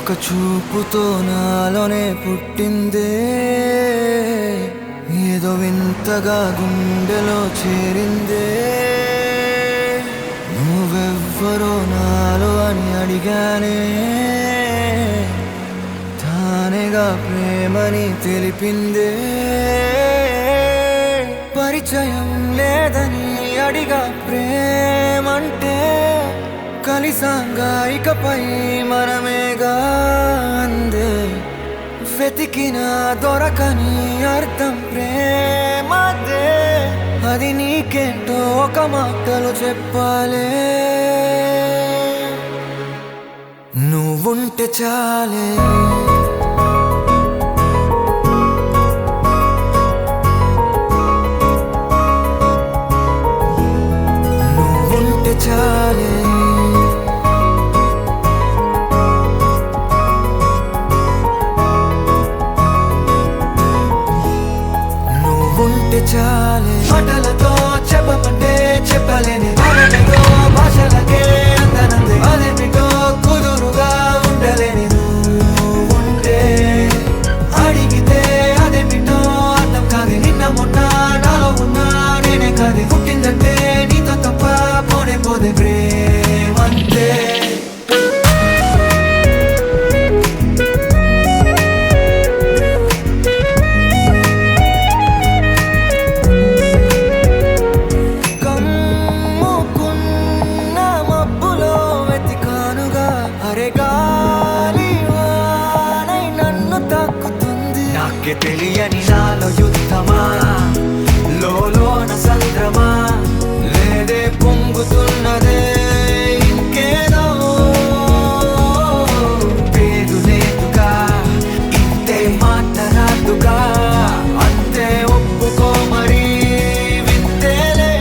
ఒక చూపుతో నాలోనే పుట్టిందే, ఏదో వింతగా గుండెలో చేరిందే. నువ్వెవ్వరో నాలో అని అడిగానే, తానేగా ప్రేమని తెలిపిందే. పరిచయం లేదని అడిగా ప్రేమంటే, కలిసాంగా ఇకపై మనమేగా అందే. వెతికిన దొరకని అర్థం ప్రేమదే, అది నీకేంటో ఒక మాటలో చెప్పాలే. నువ్వుంటే చాలే, నువ్వుంటే చాలే, నువ్వుంటే చాలే. మాటలతో చెప్పమంటే చెప్పలేని మాటలతో భాషలకే అందనందే, అదేమిటో కుదురుగా ఉండలేని నువ్వుంటే. అడిగితే అదేమిటో అర్థం కాదు, నిన్న మొన్న నాలో ఉన్నా నేనే కాదు. పుట్టిందంటే నీతో తప్ప పోనే పోదే ప్రేమంతే. నాకే తెలియని నాలో యుద్ధమా, లోన సంద్రమా, లేదే పొంగుతున్నదే ఇంకేదో. పేరు లేదుగా, ఇంతే మాట రాదుగా, అంతే ఒప్పుకో మరి వింతేలే.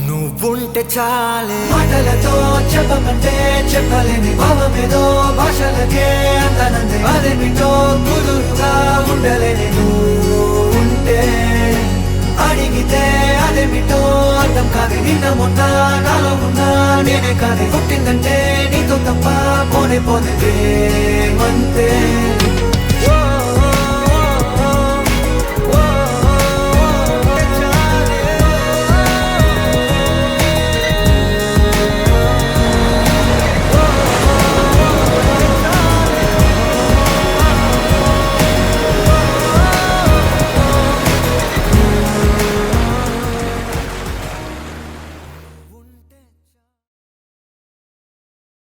నువ్వుంటే చాలే. మాటలతో చెప్పమంటే చెప్పలేని భావమేదో భాషలకే అందనందే, అదేమిటో కుదురుగా ఉండలేని నువ్వుంటే. అడిగితే అదేమిటో అర్థం కాదు, నిన్న మొన్న నాలో ఉన్నా నేనే కాదు. పుట్టిందంటే నీతో తప్ప పోనే పోతే ప్రేమంతే.